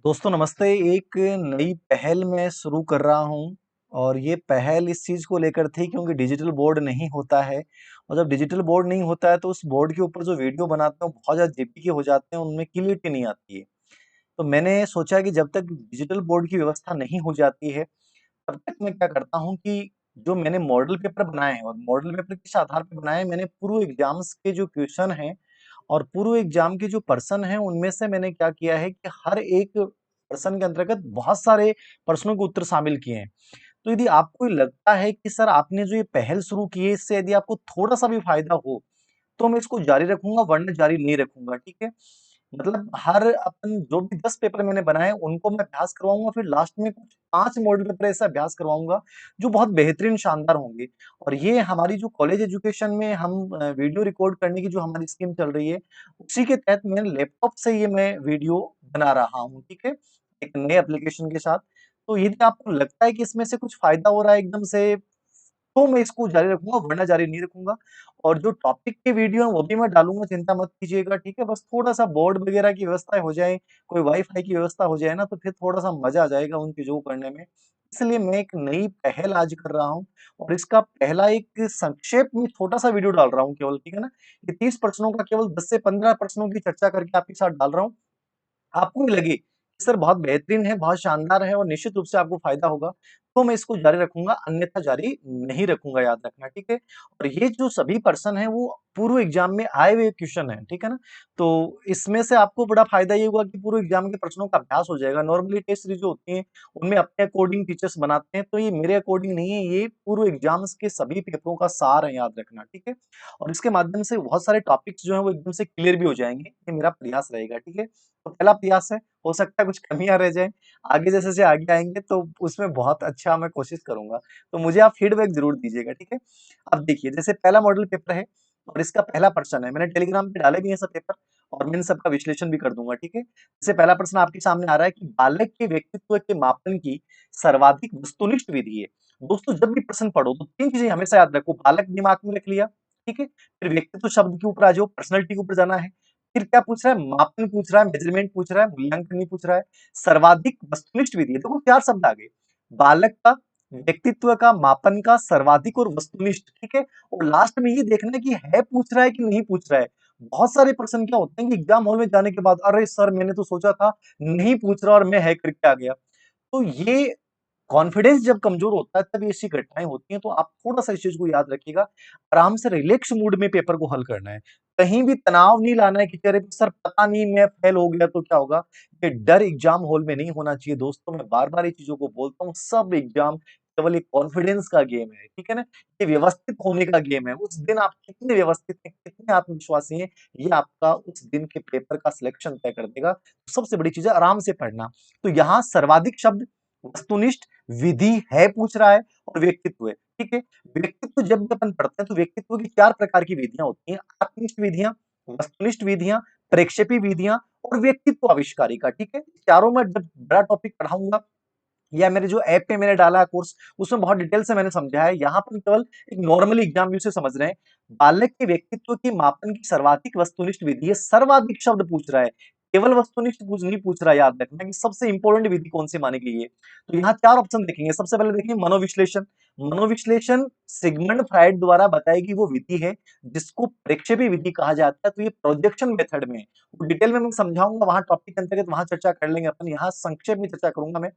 दोस्तों नमस्ते। एक नई पहल मैं शुरू कर रहा हूँ और ये पहल इस चीज़ को लेकर थी क्योंकि डिजिटल बोर्ड नहीं होता है और जब डिजिटल बोर्ड नहीं होता है तो उस बोर्ड के ऊपर जो वीडियो बनाते हैं वो बहुत ज़्यादा जेपी के हो जाते हैं, उनमें क्लियरिटी नहीं आती है। तो मैंने सोचा कि जब तक डिजिटल बोर्ड की व्यवस्था नहीं हो जाती है तब तक मैं क्या करता हूँ कि जो मैंने मॉडल पेपर बनाए हैं और मॉडल पेपर किस आधार पे बनाए हैं, मैंने पूर्व एग्जाम्स के जो क्वेश्चन हैं और पूर्व एग्जाम के जो पर्सन हैं उनमें से मैंने क्या किया है कि हर एक पर्सन के अंतर्गत बहुत सारे प्रश्नों के उत्तर शामिल किए हैं। तो यदि आपको लगता है कि सर आपने जो ये पहल शुरू की है इससे यदि आपको थोड़ा सा भी फायदा हो तो मैं इसको जारी रखूंगा, वरना जारी नहीं रखूंगा। ठीक है, मतलब हर अपन जो भी 10 पेपर मैंने बनाए उनको मैं अभ्यास करवाऊंगा, फिर लास्ट में कुछ 5 मॉडल पेपर ऐसा अभ्यास करवाऊंगा जो बहुत बेहतरीन शानदार होंगे। और ये हमारी जो कॉलेज एजुकेशन में हम वीडियो रिकॉर्ड करने की जो हमारी स्कीम चल रही है उसी के तहत मैं लैपटॉप से ये मैं वीडियो बना रहा हूँ। ठीक है, एक नए एप्लीकेशन के साथ। तो यदि आपको लगता है कि इसमें से कुछ फायदा हो रहा है एकदम से तो मैं इसको जारी रखूंगा, वरना जारी नहीं रखूंगा। और जो टॉपिक के वीडियो है वो भी मैं डालूंगा, चिंता मत कीजिएगा। ठीक है, बस थोड़ा सा बोर्ड वगैरह की व्यवस्था हो जाए, कोई वाईफाई की व्यवस्था हो जाए ना, तो फिर थोड़ा सा मजा आ जाएगा उन चीजों को करने में। इसलिए मैं एक नई पहल आज कर रहा हूँ और इसका पहला एक संक्षेप में छोटा सा वीडियो डाल रहा हूँ केवल। ठीक है ना, ये 30 प्रश्नों का केवल 10 से 15 प्रश्नों की चर्चा करके आपके साथ डाल रहा हूँ। आपको भी लगे कि सर बहुत बेहतरीन है, बहुत शानदार है और निश्चित रूप से आपको फायदा होगा, तो मैं इसको जारी रखूंगा, अन्यथा जारी नहीं रखूंगा, याद रखना। ठीक है, और ये जो सभी पर्सन है वो पूर्व एग्जाम में आए हुए क्वेश्चन है। ठीक है ना, तो इसमें से आपको बड़ा फायदा ये होगा कि पूर्व एग्जाम के प्रश्नों का अभ्यास हो जाएगा। नॉर्मली टेस्ट सीरीज जो होती है उनमें अपने अकॉर्डिंग टीचर्स बनाते हैं, तो ये मेरे अकॉर्डिंग नहीं है, ये पूर्व एग्जाम्स के सभी पेपरों का सार है, याद रखना। ठीक है, और इसके माध्यम से बहुत सारे टॉपिक्स जो है वो एकदम से क्लियर भी हो जाएंगे, ये मेरा प्रयास रहेगा। ठीक है, तो पहला प्रयास है, हो सकता है कुछ कमियां रह जाएं, आगे जैसे जैसे आगे आएंगे तो उसमें बहुत अच्छा मैं कोशिश करूंगा। तो मुझे आप फीडबैक जरूर दीजिएगा। ठीक है, अब देखिए जैसे पहला मॉडल पेपर है और इसका पहला प्रश्न है, मैंने टेलीग्राम पे डाले भी हैं सब पेपर और मैं इन सबका विश्लेषण भी कर दूंगा। ठीक है, जैसे पहला प्रश्न आपके सामने आ रहा है कि बालक के व्यक्तित्व के मापन की सर्वाधिक वस्तुनिष्ठ विधि है। दोस्तों जब भी प्रश्न पढ़ो तो 3 चीजें हमेशा याद रखो। बालक दिमाग में रख लिया, ठीक है, फिर व्यक्तित्व शब्द के ऊपर आ जाओ, पर्सनैलिटी के ऊपर जाना है, फिर क्या पूछ रहा है, मापन पूछ रहा है, मेजरमेंट पूछ रहा है, मूल्यांकन नहीं पूछ रहा है, सर्वाधिक वस्तुनिष्ठ विधि है। देखो 4 शब्द आ गए, बालक का, व्यक्तित्व का, मापन का, सर्वाधिक और वस्तुनिष्ठ। ठीक है, और लास्ट में ये देखना है कि है पूछ रहा है कि नहीं पूछ रहा है। बहुत सारे प्रश्न क्या होते हैं कि एग्जाम हॉल में जाने के बाद अरे सर मैंने तो सोचा था नहीं पूछ रहा और मैं है करके आ गया। तो ये कॉन्फिडेंस जब कमजोर होता है तब ये ऐसी घटनाएं होती हैं। तो आप थोड़ा सा इस चीज को याद रखिएगा, आराम से रिलैक्स मूड में पेपर को हल करना है, कहीं भी तनाव नहीं लाना है कि अरे सर पता नहीं मैं फेल हो गया तो क्या होगा। ये डर एग्जाम हॉल में नहीं होना चाहिए दोस्तों। मैं बार बार ये चीजों को बोलता हूँ, सब एग्जाम केवल एक कॉन्फिडेंस का गेम है। ठीक है ना, ये व्यवस्थित होने का गेम है। उस दिन आप कितने व्यवस्थित हैं, कितने आत्मविश्वासी हैं, ये आपका उस दिन के पेपर का सिलेक्शन तय कर देगा। सबसे बड़ी चीज है आराम से पढ़ना। तो यहाँ सर्वाधिक शब्द, वस्तुनिष्ठ, विधि है पूछ रहा है और व्यक्तित्व है। ठीक है, व्यक्तित्व जब भी अपन पढ़ते हैं तो व्यक्तित्व की 4 प्रकार की विधियां होती हैं, आत्मनिष्ठ विधियां, वस्तुनिष्ठ विधियां, प्रेक्षेपी विधियां और व्यक्तित्व आविष्कारिका। ठीक है, चारों में जब बड़ा टॉपिक पढ़ाऊंगा या मेरे जो ऐप पे मैंने डाला है कोर्स उसमें बहुत डिटेल से मैंने समझा है। यहाँ पर केवल एक नॉर्मली एग्जाम व्यू से समझ रहे हैं। बालक के व्यक्तित्व के मापन की सर्वाधिक वस्तुनिष्ठ विधि है, सर्वाधिक शब्द पूछ रहा है, केवल वस्तुनिष्ठ पूछ नहीं पूछ रहा है। याद रखना कि सबसे इंपॉर्टेंट विधि कौन सी मानी गई है। तो यहाँ 4 ऑप्शन देखेंगे। सबसे पहले देखेंगे मनोविश्लेषण। मनोविश्लेषण सिगमंड फ्राइड द्वारा बताई गई वो विधि है जिसको प्रेक्षेपी विधि कहा जाता है। तो ये प्रोजेक्शन मेथड में डिटेल में मैं समझाऊंगा, वहां टॉपिक के अंतर्गत वहां चर्चा कर लेंगे अपन, यहाँ संक्षेप में चर्चा करूंगा मैं।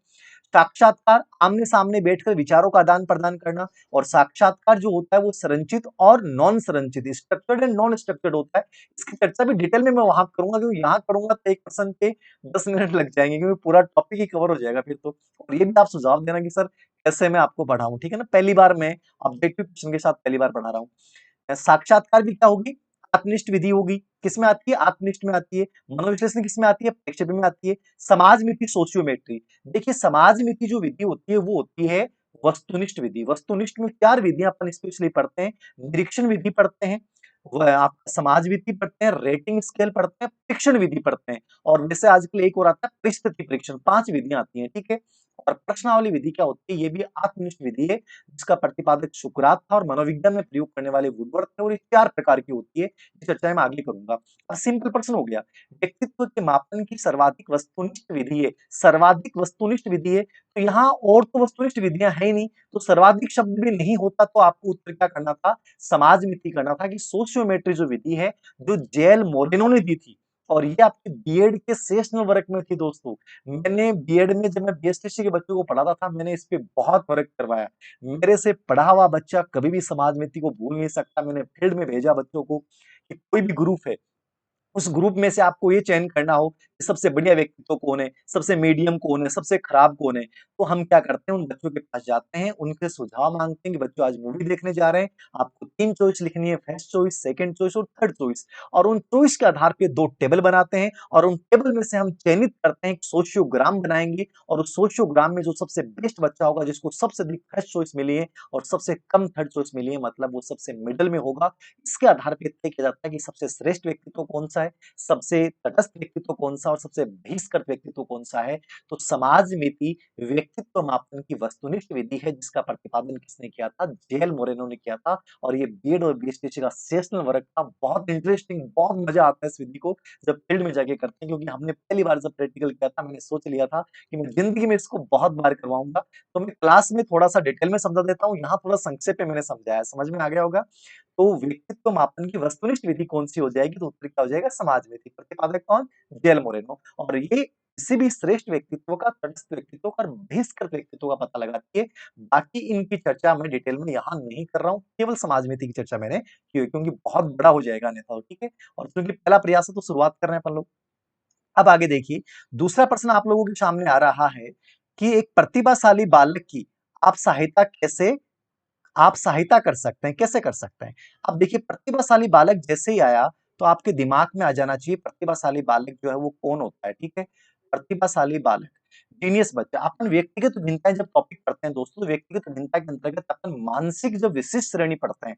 साक्षात्कार, आमने सामने बैठकर विचारों का आदान प्रदान करना। और साक्षात्कार जो होता है वो संरचित और नॉन संरचित, स्ट्रक्चर्ड एंड नॉन स्ट्रक्चर्ड होता है। इसकी चर्चा भी डिटेल में मैं वहां करूंगा, क्योंकि यहाँ करूंगा तो एक पर्सन के 10 मिनट लग जाएंगे, क्योंकि पूरा टॉपिक ही कवर हो जाएगा फिर तो। और ये भी आप सुझाव देना कि सर कैसे मैं आपको पढ़ाऊं। ठीक है ना, पहली बार मैं ऑब्जेक्टिव क्वेश्चन के साथ पहली बार पढ़ा रहा हूँ। साक्षात्कार भी क्या होगी, आत्मनिष्ठ विधि होगी। किसमें आती है, आत्मनिष्ठ में आती है। मनोविश्लेषण किसमें आती है, प्रेक्षेपी में आती है। समाज नीति, सोशियोमेट्री। देखिए समाज नीति जो विधि होती है वो होती है वस्तुनिष्ठ विधि। वस्तुनिष्ठ में 4 विधियां अपन स्पेशली पढ़ते हैं। निरीक्षण विधि पढ़ते हैं, आप समाज विधि पढ़ते हैं, रेटिंग स्केल पढ़ते हैं, परीक्षण विधि पढ़ते हैं, और वैसे आजकल एक और आता है परिस्थिति परीक्षण। 5 विधियां आती हैं, ठीक है। और प्रश्नावली विधि क्या होती है? ये भी आत्मनिष्ठ विधि है, जिसका प्रतिपादक सुकरात था और मनोविज्ञान में प्रयोग करने वाले वुडवर्ड थे, और ये 4 प्रकार की होती है। ये चर्चा मैं आगे करूंगा। अब सिंपल प्रश्न हो गया, व्यक्तित्व के मापन की सर्वाधिक वस्तुनिष्ठ विधि है। सर्वाधिक वस्तुनिष्ठ विधि है, तो यहाँ और तो वस्तुनिष्ठ विधियां है ही नहीं, तो सर्वाधिक शब्द भी नहीं होता, तो आपको उत्तर क्या करना था? समाज मिति करना था, कि सोशियोमेट्री जो विधि है, जो जेल मोरेनो ने दी थी, और ये आपके बीएड के सेशनल वर्क में थी दोस्तों। मैंने बीएड में जब मैं बीएसटीसी के बच्चों को पढ़ाता था, मैंने इस पे बहुत वर्क करवाया। मेरे से पढ़ा हुआ बच्चा कभी भी समाज मिति को भूल नहीं सकता। मैंने फील्ड में भेजा बच्चों को कि कोई भी ग्रुप है, उस ग्रुप में से आपको ये चयन करना हो कि सबसे बढ़िया व्यक्तित्व कौन है, सबसे मीडियम कौन है, सबसे खराब कौन है। तो हम क्या करते हैं, उन बच्चों के पास जाते हैं, उनके सुझाव मांगते हैं कि बच्चों आज मूवी देखने जा रहे हैं, आपको 3 चॉइस लिखनी है, फर्स्ट चॉइस, सेकंड चॉइस और थर्ड चॉइस। और उन चॉइस के आधार पे 2 टेबल बनाते हैं, और उन टेबल में से हम चयनित करते हैं, एक सोशियोग्राम बनाएंगे, और उस सोशियोग्राम में जो सबसे बेस्ट बच्चा होगा, जिसको सबसे अधिक फर्स्ट चॉइस मिली है और सबसे कम थर्ड चॉइस मिली है, मतलब वो सबसे मिडल में होगा। इसके आधार पे तय किया जाता है कि सबसे श्रेष्ठ व्यक्तित्व कौन सा है, सबसे तटस्थ व्यक्तित्व कौन सा, और सबसे बहिष्कृत व्यक्तित्व कौन सा है। तो समाज मिति व्यक्तित्व मापन की वस्तुनिष्ठ विधि है, जिसका प्रतिपादन किसने किया था? जेल मोरेनो ने किया था। और ये बीएड और बीएसटीसी का सेशनल वर्क था। बहुत इंटरेस्टिंग, बहुत मजा आता है इस विधि को जब फील्ड में जाके करते हैं, क्योंकि हमने पहली बार जब प्रैक्टिकल किया था, मैंने सोच लिया था कि मैं जिंदगी में इसको बहुत बार करवाऊंगा। तो मैं क्लास में थोड़ा सा डिटेल में समझा देता हूँ, यहाँ थोड़ा संक्षेप में मैंने समझाया, समझ में आ गया होगा। तो व्यक्तित्व मापन की वस्तुनिष्ठ विधि कौन सी हो जाएगी? तो उत्तर क्या हो जाएगा? समाज विधि। प्रतिपादक कौन? J L Moreno. और ये किसी भी श्रेष्ठ व्यक्तित्व का, तटस्थ व्यक्तित्व का और बहिष्कृत व्यक्तित्व का पता लगाती है। बाकी इनकी चर्चा मैं डिटेल में यहाँ नहीं कर रहा हूँ, केवल समाज नीति की चर्चा मैंने की है, क्योंकि बहुत बड़ा हो जाएगा अन्यथा तो, ठीक है। और क्योंकि पहला प्रयास है तो शुरुआत कर रहे हैं अपन लोग। अब आगे देखिए, दूसरा प्रश्न आप लोगों के सामने आ रहा है कि एक प्रतिभाशाली बालक की आप सहायता कैसे आप सहायता कर सकते हैं, कैसे कर सकते हैं? अब देखिए, प्रतिभाशाली बालक जैसे ही आया, तो आपके दिमाग में आ जाना चाहिए प्रतिभाशाली बालक जो है वो कौन होता है, ठीक है? प्रतिभाशाली बालक, जीनियस बच्चा। अपन व्यक्तिगत भिन्नताएं जब टॉपिक पढ़ते हैं दोस्तों, तो व्यक्तिगत भिन्नता के अंतर्गत अपन मानसिक जब विशिष्ट श्रेणी पढ़ते हैं,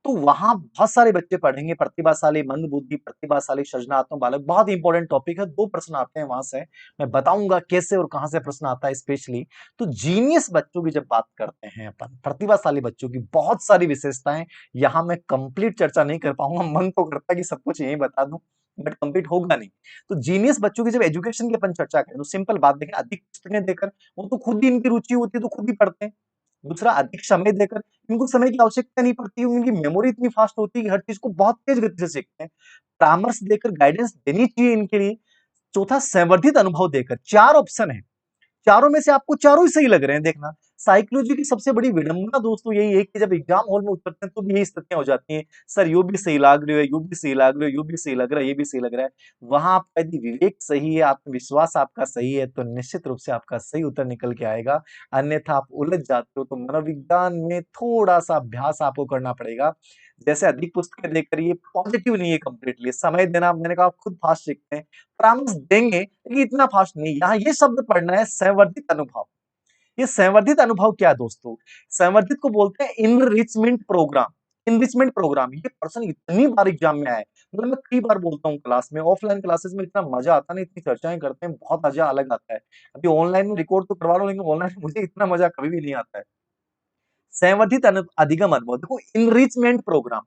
तो वहां बहुत सारे बच्चे पढ़ेंगे, प्रतिभाशाली, मंदबुद्धि, प्रतिभाशाली, सृजनात्मक बालक। बहुत इंपॉर्टेंट टॉपिक है, 2 प्रश्न आते हैं वहां से। मैं बताऊंगा कैसे और कहां से प्रश्न आता है स्पेशली। तो जीनियस बच्चों की जब बात करते हैं अपन, प्रतिभाशाली बच्चों की बहुत सारी विशेषताएं, यहां मैं कंप्लीट चर्चा नहीं कर पाऊंगा। मन तो करता है कि सब कुछ यही बता दूं, बट कंप्लीट होगा नहीं। तो जीनियस बच्चों की जब एजुकेशन की अपन चर्चा करें, तो सिंपल बात देखें, अधिक पुस्तकें देकर, वो तो खुद ही इनकी रुचि होती है तो खुद ही पढ़ते हैं। दूसरा, अधिक समय देकर, इनको समय की आवश्यकता नहीं पड़ती है, उनकी मेमोरी इतनी फास्ट होती है कि हर चीज को बहुत तेज गति से सीखते हैं। परामर्श देकर, गाइडेंस देनी चाहिए इनके लिए। चौथा, संवर्धित अनुभव देकर। 4 ऑप्शन है, चारों में से आपको चारों ही सही लग रहे हैं, देखना। साइकोलॉजी की सबसे बड़ी विडंबना दोस्तों यही है कि जब एग्जाम हॉल में उतरते हैं तो भी यही स्थितियां हो जाती हैं, सर यो भी सही लग रही है, यो भी सही लग रही है, यो भी सही लग रहा है, ये भी सही लग रहा है। वहां आपका यदि विवेक सही है, आत्मविश्वास आपका सही है, तो निश्चित रूप से आपका सही उत्तर निकल के आएगा। अन्यथा आप उलझ जाते हो, तो मनोविज्ञान में थोड़ा सा अभ्यास आपको करना पड़ेगा। जैसे अधिक पुस्तकें देकर, ये पॉजिटिव नहीं है कंप्लीटली। समय देना, मैंने कहा, आप खुद फास्ट सीखते हैं, परामर्श देंगे लेकिन इतना फास्ट नहीं। यहाँ ये शब्द पढ़ना है, संवर्धित अनुभव। ये संवर्धित अनुभव क्या है दोस्तों? संवर्धित को बोलते हैं इनरिचमेंट प्रोग्राम। इनरिचमेंट प्रोग्राम, ये पर्सन इतनी बार एग्जाम में आए, मतलब मैं कई बार बोलता हूँ क्लास में, ऑफलाइन क्लासेस में इतना मजा आता है ना, इतनी चर्चाएं करते हैं, बहुत मजा अलग आता है। अभी ऑनलाइन में रिकॉर्ड तो करवा लो, लेकिन ऑनलाइन में मुझे इतना मजा कभी भी नहीं आता है। संवर्धित अधिगम अनुभव देखो, इनरिचमेंट प्रोग्राम,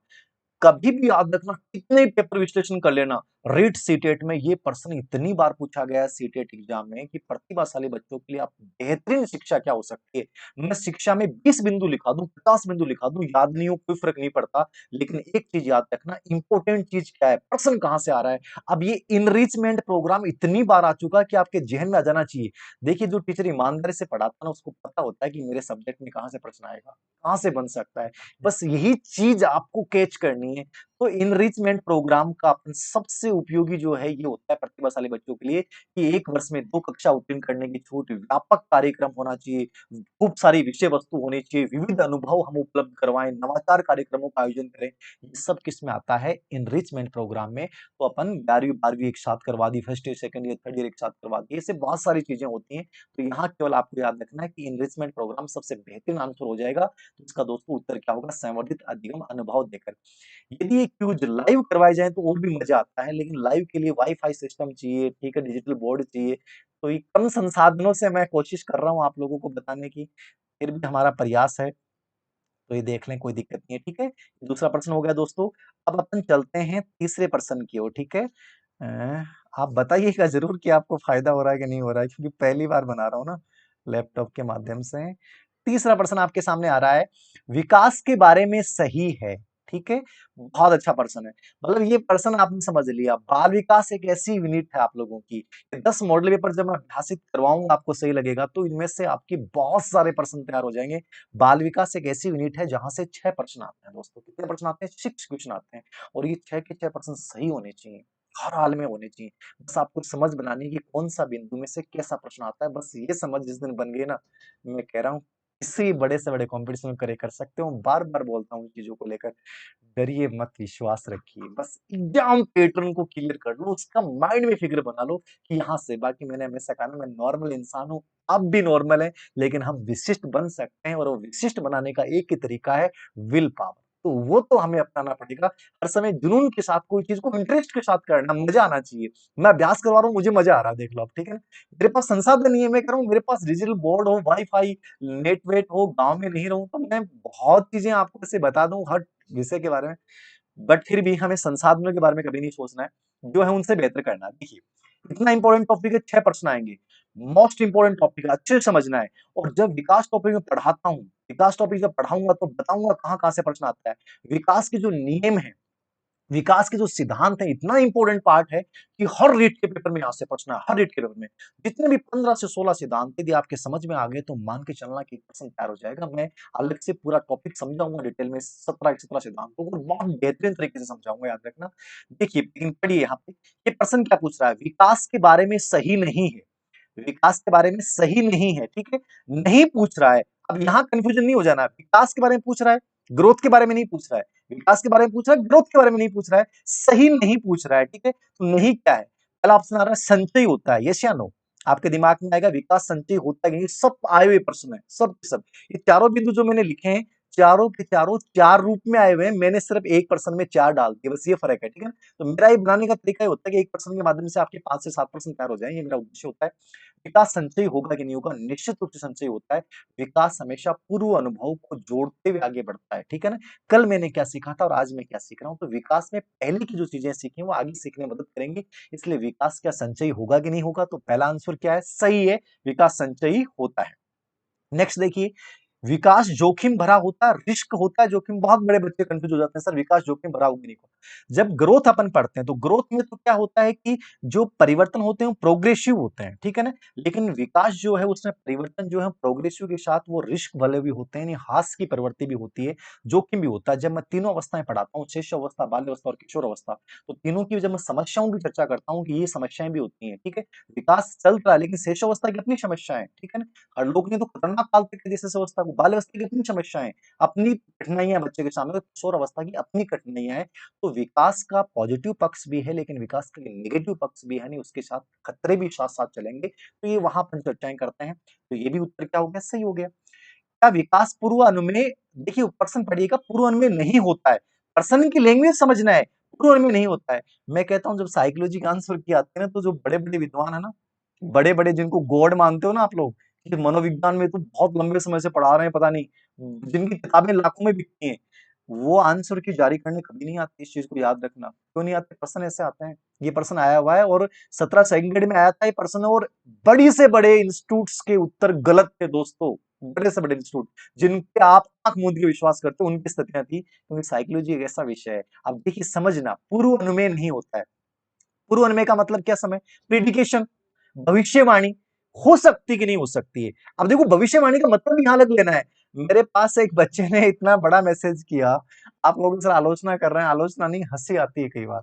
कभी भी याद रखना, कितने पेपर विश्लेषण कर लेना, रीट सीटेट में ये प्रश्न इतनी बार पूछा गया है सीटेट एग्जाम में, कि प्रतिभाशाली बच्चों के लिए आप बेहतरीन शिक्षा क्या हो सकती है। मैं शिक्षा में 20 बिंदु लिखा दूं, 50 बिंदु लिखा दूं, याद नहीं हो कोई फर्क नहीं पड़ता, लेकिन एक चीज याद रखना, इंपॉर्टेंट चीज क्या है, प्रश्न कहां से आ रहा है। अब ये इनरिचमेंट प्रोग्राम इतनी बार आ चुका कि आपके जहन में आ जाना चाहिए। देखिए, जो टीचर ईमानदारी से पढ़ाता ना, उसको पता होता है कि मेरे सब्जेक्ट में कहां से प्रश्न आएगा, कहां से बन सकता है। बस यही चीज आपको कैच करनी है। तो इनरिचमेंट प्रोग्राम का अपन सबसे उपयोगी जो है, ये होता है प्रतिभाशाली बच्चों के लिए, कि 1 वर्ष में 2 कक्षा उत्तीर्ण करने की छूट, व्यापक कार्यक्रम होना चाहिए, खूब सारी विषय वस्तु होनी चाहिए, विविध अनुभव हम उपलब्ध करवाएं, नवाचार कार्यक्रमों का आयोजन करें। ये सब किस में आता है? इनरिचमेंट प्रोग्राम में। तो अपन 11वीं 12वीं एक साथ करवा दी, first year second year third year एक साथ करवा दी, ऐसे बहुत सारी चीजें होती हैं। तो यहाँ केवल आपको याद रखना है कि इनरिचमेंट प्रोग्राम सबसे बेहतरीन आंसर हो जाएगा। तो इसका दोस्तों उत्तर क्या होगा? संवर्धित अधिगम अनुभव देकर। यदि ये क्यूज लाइव करवाए जाए तो और भी मजा आता है, लेकिन लाइव के लिए वाईफाई सिस्टम चाहिए, ठीक है, डिजिटल बोर्ड चाहिए। तो ये कम संसाधनों से मैं कोशिश कर रहा हूँ आप लोगों को बताने की, फिर भी हमारा प्रयास है, तो ये देख लें, कोई दिक्कत नहीं है, ठीक है। दूसरा प्रश्न हो गया दोस्तों। अब अपन चलते हैं तीसरे प्रश्न की ओर, ठीक है। आप बताइएगा जरूर कि आपको फायदा हो रहा है कि नहीं हो रहा है, क्योंकि पहली बार बना रहा हूं ना लैपटॉप के माध्यम से। तीसरा प्रश्न आपके सामने आ रहा है, विकास के बारे में सही है, ठीक है। बहुत अच्छा प्रश्न है, मतलब ये प्रश्न आपने समझ लिया। बाल विकास एक ऐसी यूनिट है आप लोगों की, 10 मॉडल पेपर जब मैं अभ्यासित करवाऊंगा आपको सही लगेगा, तो इनमें से आपके बहुत सारे प्रश्न तैयार हो जाएंगे। बाल विकास एक ऐसी यूनिट है जहां से 6 प्रश्न आते हैं दोस्तों। कितने प्रश्न आते हैं? 6 क्वेश्चन आते हैं, और ये 6 के 6 प्रश्न सही होने चाहिए, हर हाल में होने चाहिए। बस आपको समझ बनानी है कि कौन सा बिंदु में से कैसा प्रश्न आता है। बस ये समझ जिस दिन बन गई ना, मैं कह रहा हूँ इससे बड़े से बड़े कंपटीशन करे कर सकते हो। बार बार बोलता हूँ चीजों को लेकर, डरिए मत, विश्वास रखिए, बस एग्जाम पैटर्न को क्लियर कर लो, उसका माइंड में फिक्र बना लो कि यहाँ से। बाकी मैंने हमेशा कहा ना, मैं नॉर्मल इंसान हूँ, आप भी नॉर्मल है, लेकिन हम विशिष्ट बन सकते हैं, और वो विशिष्ट बनाने का एक ही तरीका है, विल पावर। तो वो तो हमें अपनाना पड़ेगा। हर समय जुनून के साथ कोई चीज को इंटरेस्ट के साथ करना, मजा आना चाहिए। मैं अभ्यास करवा रहा हूँ, मुझे मजा आ रहा है, देख लो आप, ठीक है ना। मेरे पास संसाधन नहीं है, मैं कह रहा हूँ मेरे पास डिजिटल बोर्ड हो, वाईफाई, नेट वेट हो, गांव में नहीं रहूं, तो मैं बहुत चीजें आपको ऐसे बता दूं हर विषय के बारे में। बट फिर भी हमें संसाधनों के बारे में कभी नहीं सोचना है, जो है उनसे बेहतर करना है। देखिए, इतना इंपॉर्टेंट टॉपिक है, 6 प्रश्न आएंगे, मोस्ट इंपॉर्टेंट टॉपिक है, अच्छे से समझना है। और जब विकास टॉपिक में पढ़ाता हूँ, विकास टॉपिक जब पढ़ाऊंगा तो बताऊंगा कहाँ कहाँ से प्रश्न आता है। विकास के जो नियम है, विकास के जो सिद्धांत है, इतना इंपॉर्टेंट पार्ट है कि हर रीट के पेपर में यहां से पूछना है, हर रीट के पेपर में। जितने भी 15 से 16 सिद्धांत यदि आपके समझ में आ गए, तो मान के चलना कि प्रश्न तैयार हो जाएगा। मैं अलग से पूरा टॉपिक समझाऊंगा डिटेल में, 17 सिद्धांतों को बहुत बेहतरीन तरीके से समझाऊंगा, याद रखना। देखिए, लेकिन पढ़िए यहाँ पे, ये प्रश्न क्या पूछ रहा है, विकास के बारे में सही नहीं है, विकास के बारे में सही नहीं है, ठीक है, नहीं पूछ रहा है। अब यहाँ कंफ्यूजन नहीं हो जाना, विकास के बारे में पूछ रहा है, ग्रोथ के बारे में नहीं पूछ रहा है। विकास के बारे में पूछ रहा है, ग्रोथ के बारे में नहीं पूछ रहा है, सही नहीं पूछ रहा है, ठीक है। तो नहीं क्या है? पहला ऑप्शन आ रहा है संचयी होता है, यस या नो। आपके दिमाग में आएगा विकास संचयी होता है कि नहीं? सब आए हुए प्रश्न है, सब सब। ये चारों बिंदु जो मैंने लिखे हैं, चारों के चारों 4 रूप में आए हुए हैं, मैंने सिर्फ एक प्रश्न में 4 डाल दिए, बस ये फर्क है, ठीक है। तो मेरा ये बनाने का तरीका ये होता है कि एक प्रश्न के माध्यम से आपके 5 से 7 प्रश्न तैयार हो जाए, ये मेरा उद्देश्य होता है। विकास संचयी होगा कि नहीं होगा? निश्चित रूप से संचयी होता है। विकास हमेशा पूर्व अनुभव को जोड़ते हुए आगे बढ़ता है, ठीक है ना। कल मैंने क्या सीखा था और आज मैं क्या सीख रहा हूं, तो विकास में पहले की जो चीजें सीखी वो आगे सीखने में मदद करेंगी। इसलिए विकास क्या संचयी होगा कि नहीं होगा? तो पहला आंसर क्या है? सही है, विकास संचयी होता है। नेक्स्ट देखिए, विकास जोखिम भरा होता है, रिस्क होता है, जोखिम। बहुत बड़े बच्चे कंफ्यूज हो जाते हैं, सर विकास जोखिम भरा होगा नहीं होगा। जब ग्रोथ अपन पढ़ते हैं, तो ग्रोथ में तो क्या होता है कि जो परिवर्तन होते हैं वो प्रोग्रेसिव होते हैं, ठीक है ना। लेकिन विकास जो है उसमें परिवर्तन जो है प्रोग्रेसिव के साथ वो रिस्क वाले भी होते हैं, यानी हास की प्रवृत्ति भी होती है, जोखिम भी होता है। जब मैं तीनों अवस्थाएं पढ़ाता हूँ, शिशु अवस्था, बाल्य अवस्था और किशोर अवस्था, तो तीनों की जब मैं समस्याओं की चर्चा करता हूँ कि ये समस्याएं भी होती हैं, ठीक है। विकास चल रहा है, लेकिन शिशु अवस्था की अपनी समस्याएं, ठीक है ना। और लोग ने तो खतरनाक पालते थे जैसे अवस्था को। बाल अवस्था की अपनी समस्याएं, अपनी कठिनाइयां बच्चे के सामने, तो किशोर अवस्था की अपनी कठिनाइयां हैं। तो विकास का पॉजिटिव पक्ष भी है, लेकिन विकास का नेगेटिव पक्ष भी है, नहीं उसके साथ खतरे भी साथ साथ चलेंगे। तो ये वहां पर चर्चाएं करते हैं। तो ये भी उत्तर क्या हो गया? सही हो गया। क्या विकास पूर्व अनुमेय, देखिए प्रश्न पढ़िएगा, पूर्व अनुमेय नहीं होता है। प्रश्न की लैंग्वेज समझना है, पूर्व अनुमेय नहीं होता है। मैं कहता हूं जब साइकोलॉजी का आंसर की आते हैं ना, तो जो बड़े बड़े विद्वान है ना, बड़े बड़े जिनको गॉड मानते हो ना आप लोग, कि मनोविज्ञान में तो बहुत लंबे समय से पढ़ा रहे हैं, पता नहीं जिनकी किताबें लाखों में बिकती हैं, वो आंसर की जारी करने कभी नहीं आती। इस चीज को याद रखना। क्यों नहीं आते? प्रश्न ऐसे आते हैं। ये प्रश्न आया हुआ है, और 17 सेकंड ग्रेड में आया था ये प्रश्न, और बड़ी से बड़े इंस्टीट्यूट्स के उत्तर गलत थे दोस्तों। बड़े से बड़े इंस्टीट्यूट जिन पे आप आंख मूंद के विश्वास करते हो, उनकी स्थितियां थी, क्योंकि साइकोलॉजी एक ऐसा विषय है। अब देखिए, समझना, पूर्व अनुमेय नहीं होता है। पूर्व अनुमेय का मतलब क्या? समय, प्रिडिकेशन, भविष्यवाणी हो सकती कि नहीं हो सकती है। अब देखो, भविष्यवाणी का मतलब यहां लग लेना है। मेरे पास एक बच्चे ने इतना बड़ा मैसेज किया, आप लोग सर आलोचना कर रहे हैं, आलोचना नहीं, हंसी आती है कई बार,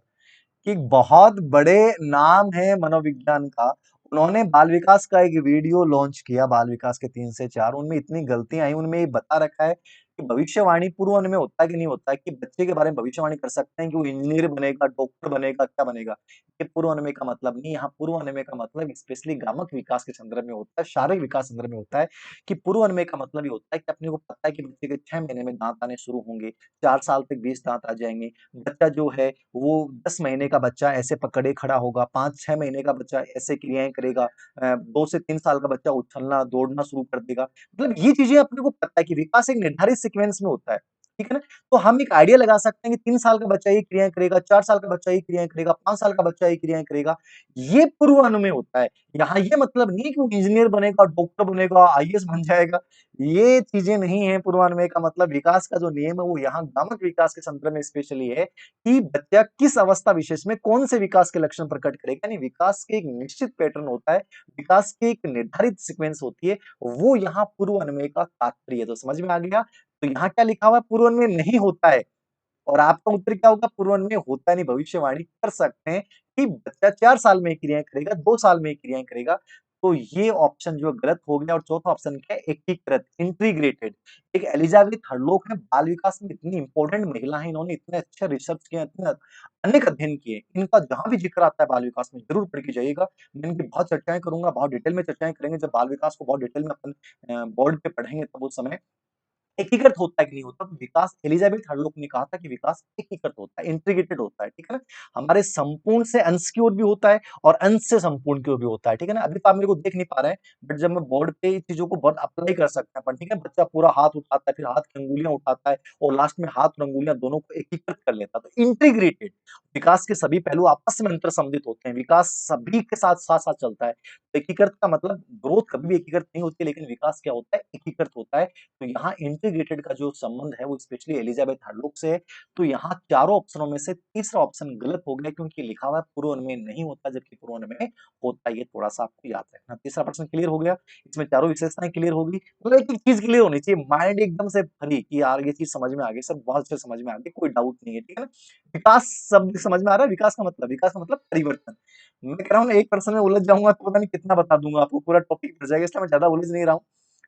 कि बहुत बड़े नाम है मनोविज्ञान का, उन्होंने बाल विकास का एक वीडियो लॉन्च किया, बाल विकास के 3 से 4, उनमें इतनी गलतियां आई, उनमें ये बता रखा है कि भविष्यवाणी पूर्वानुमान में होता है कि नहीं होता है, कि बच्चे के बारे में भविष्यवाणी कर सकते हैं कि वो इंजीनियर बनेगा, डॉक्टर बनेगा, क्या बनेगा? ये पूर्वानुमान का मतलब नहीं, यहाँ पूर्वानुमान का मतलब स्पेशली गामक विकास के संदर्भ में होता है, शारीरिक विकास के संदर्भ में होता है, कि पूर्वानुमान का मतलब ये होता है कि अपने को पता है कि बच्चे के 6 महीने में दांत आने शुरू होंगे, 4 साल तक 20 दांत आ जाएंगे, बच्चा जो है वो 10 महीने का बच्चा ऐसे पकड़े खड़ा होगा, 5-6 महीने का बच्चा ऐसे क्रियाएं करेगा, 2 से 3 साल का बच्चा उछलना दौड़ना शुरू कर देगा। मतलब ये चीजें अपने को पता है कि विकास एक निर्धारित सीक्वेंस में होता है, ठीक है ना? तो हम एक आइडिया लगा सकते हैं कि 3 साल का बच्चा ये क्रियाएं करेगा, 4 साल का बच्चा ये क्रियाएं करेगा, 5 साल का बच्चा ये क्रियाएं करेगा। ये पूर्वानुमान होता है। यहाँ ये मतलब नहीं कि वो इंजीनियर बनेगा, डॉक्टर बनेगा, आईएएस बन जाएगा। ये चीजें नहीं है पूर्वानुमान का मतलब। विकास का जो नियम है वो यहाँ गामक विकास के संदर्भ में स्पेशली है कि बच्चा किस अवस्था विशेष में कौन से विकास के लक्षण प्रकट करेगा। यानी विकास के एक निश्चित पैटर्न होता है, विकास की एक निर्धारित सीक्वेंस होती है, वो यहाँ पूर्वानुमान का तात्पर्य है। तो समझ में आ गया? तो यहाँ क्या लिखा हुआ है? पूर्वानुमान नहीं होता है। और आपका उत्तर क्या होगा? पूर्वानुमान होता नहीं, भविष्यवाणी कर सकते हैं कि बच्चा 4 साल में क्रियाएं करेगा, 2 साल में क्रियाएं करेगा। तो ये ऑप्शन जो गलत हो गया। और चौथा ऑप्शन क्या है? एकीकृत, इंटीग्रेटेड। एक एलिजाबेथ हरलोक है, बाल विकास में इतनी इंपॉर्टेंट महिला है, इन्होंने इतने अच्छे रिसर्च किए, इतने अनेक अध्ययन किए, इनका जहां भी जिक्र आता है बाल विकास में जरूर पढ़ के जाइएगा। मैं इनकी बहुत चर्चाएं करूंगा, बहुत डिटेल में चर्चाएं करेंगे। जब बाल विकास को बहुत डिटेल में अपन बोर्ड पे पढ़ेंगे तब उस समय एकीकृत होता है कि नहीं होता। तो विकास, एलिजाबेथ हरलोक ने कहा था कि विकास एकीकृत होता है, इंटीग्रेटेड होता है, ठीक है ना? हमारे संपूर्ण से अंश की ओर भी होता है और अंश से संपूर्ण की ओर भी होता है, ठीक है ना? अभी तो आप मेरे को देख नहीं पा रहे हैं, बट जब मैं बोर्ड पे इस चीजों को बहुत अप्लाई कर सकते हैं अपन, ठीक है? बच्चा पूरा हाथ उठाता है, फिर हाथ की अंगुलियां उठाता है और लास्ट में हाथ और अंगुलियां दोनों को एकीकृत कर लेता है। तो इंटीग्रेटेड, विकास के सभी पहलू आपस में अंतर संबंधित होते हैं, विकास सभी के साथ साथ साथ चलता है। तो एकीकृत का मतलब ग्रोथ कभी भी एकीकृत नहीं होती है, लेकिन विकास क्या होता है? एकीकृत होता है। तो यहाँ इंटीग्रेटेड का जो संबंध है वो स्पेशली एलिजाबेथ हार्लोक से है। तो यहाँ चारों ऑप्शनों में से तीसरा ऑप्शन गलत हो गया, क्योंकि लिखा हुआ है पूर्वानुमान नहीं होता, जबकि पूर्वानुमान होता है। ये थोड़ा सा आपको याद रखना। तीसरा प्रश्न क्लियर हो गया, इसमें चारों विशेषताएं क्लियर होगी। मतलब एक चीज क्लियर होनी चाहिए, माइंड एकदम से फ्री कि यार ये चीज समझ में आ गई, सब बहुत अच्छे समझ में आ गई, कोई डाउट नहीं है, ठीक है ना? विकास शब्द समझ में आ रहा है? विकास का मतलब परिवर्तन। मैं कह रहा हूँ ना, एक प्रश्न में उलझ जाऊंगा तो पता नहीं कितना बता दूंगा आपको, पूरा टॉपिक भर जाएगा, इसलिए मैं ज्यादा उलझ नहीं रहा हूँ,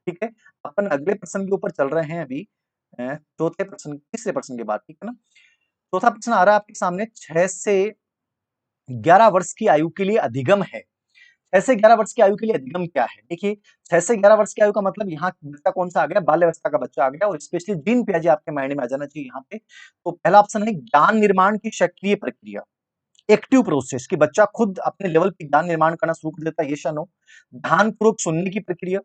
ठीक है? अपन अगले प्रश्न के ऊपर चल रहे हैं अभी। चौथे प्रश्न, तीसरे प्रश्न के बाद, ठीक है ना? चौथा प्रश्न आ रहा है आपके सामने। 6 से 11 वर्ष की आयु के लिए अधिगम है। 6 से 11 वर्ष की आयु के लिए अधिगम क्या है? देखिए, 6 से 11 वर्ष की आयु का मतलब यहाँ बच्चा कौन सा आ गया? बाल्य अवस्था का बच्चा आ गया। और स्पेशली जीन पियाजे आपके माइंड में आ जाना चाहिए यहाँ पे। तो पहला ऑप्शन है ज्ञान निर्माण की सक्रिय प्रक्रिया, एक्टिव प्रोसेस, कि बच्चा खुद अपने लेवल पे ज्ञान निर्माण करना शुरू कर देता है, ये या नो? ध्यानपूर्वक सुनने की प्रक्रिया,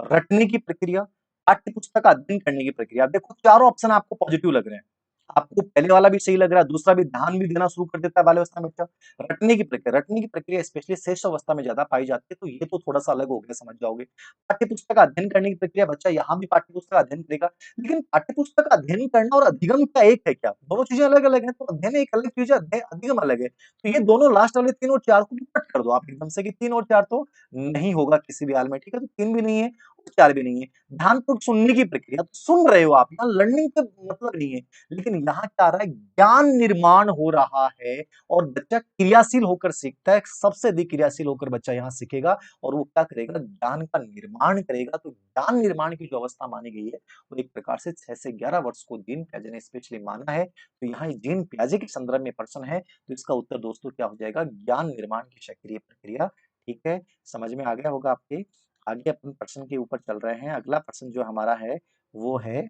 रटने की प्रक्रिया, पाठ्य पुस्तक का अध्ययन करने की प्रक्रिया। देखो चारों ऑप्शन आपको पॉजिटिव लग रहे हैं। आपको पहले वाला भी सही लग रहा है, दूसरा भी ध्यान भी देना शुरू कर देता है बाल्यावस्था में बच्चा। रटने की प्रक्रिया स्पेशली शेष अवस्था में ज्यादा पाई जाती है, तो ये तो थोड़ा सा अलग हो गया, समझ जाओगे। पाठ्य पुस्तक का अध्ययन करने की प्रक्रिया, बच्चा यहाँ भी पाठ्य पुस्तक का अध्ययन करेगा। लेकिन पाठ्य पुस्तक का अध्ययन करना और अधिगम क्या एक है क्या? दोनों चीजें अलग अलग है। तो अध्ययन एक अलग चीज है, अधिगम अलग है। तो ये दोनों लास्ट वाले 3 और 4 को भी कट कर दो आप एकदम से, कि 3 और 4 तो नहीं होगा किसी भी हाल में, ठीक है? तो 3 भी नहीं है और 4 भी नहीं है। ध्यानपूर्वक सुनने की प्रक्रिया, तो सुन रहे हो आप, यहाँ लर्निंग का मतलब नहीं है। लेकिन यहाँ क्या आ रहा है? ज्ञान निर्माण हो रहा है और बच्चा क्रियाशील होकर सीखता है। सबसे अधिक क्रियाशील होकर बच्चा यहाँ सीखेगा और वो क्या करेगा? ज्ञान का निर्माण करेगा। तो ज्ञान निर्माण की जो अवस्था मानी गई है वो एक प्रकार से 6 से 11 वर्ष को जीन पियाजे ने स्पेशली माना है। तो यहाँ जीन पियाजे के संदर्भ में प्रश्न है, तो इसका उत्तर दोस्तों क्या हो जाएगा? ज्ञान निर्माण की सक्रिय प्रक्रिया, ठीक है? समझ में आ गया होगा आपके। आगे अपन प्रश्न के ऊपर चल रहे हैं। अगला प्रश्न जो हमारा है वो है,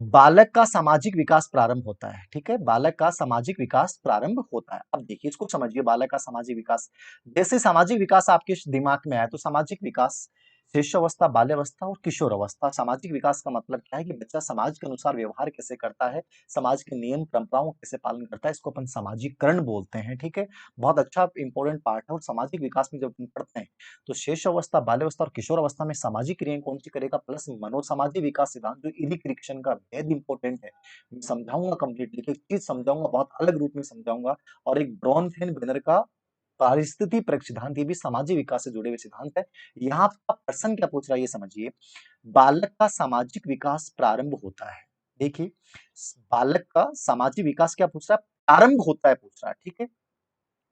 बालक का सामाजिक विकास प्रारंभ होता है, ठीक है? बालक का सामाजिक विकास प्रारंभ होता है। अब देखिए इसको समझिए, बालक का सामाजिक विकास। जैसे सामाजिक विकास आपके दिमाग में आया, तो सामाजिक विकास शिशु अवस्था, बाल्यावस्था और किशोर अवस्था। सामाजिक विकास का मतलब क्या है? कि बच्चा समाज के अनुसार व्यवहार कैसे करता है, समाज के नियम परंपराओं का कैसे पालन करता है, इसको अपन सामाजिकरण बोलते हैं, ठीक है? बहुत अच्छा इंपॉर्टेंट पार्ट है। और सामाजिक विकास में जब अपन पढ़ते हैं तो शेष अवस्था, बाल्यावस्था और किशोर अवस्था में सामाजिक क्रियाएं कौन सी करेगा, प्लस मनोसामाजिक विकास सिद्धांत जो इरिक का बेहद इंपॉर्टेंट है। मैं समझाऊंगा कंप्लीटली, एक चीज समझाऊंगा, बहुत अलग रूप में समझाऊंगा। और एक ब्रॉनफेन बेनर का पारिस्थितिकी परक सिद्धांत, ये भी सामाजिक विकास से जुड़े हुए सिद्धांत है। यहाँ का प्रश्न क्या पूछ रहा है ये समझिए। बालक का सामाजिक विकास प्रारंभ होता है। देखिए, बालक का सामाजिक विकास क्या पूछ रहा है? प्रारंभ होता है पूछ रहा है, ठीक है?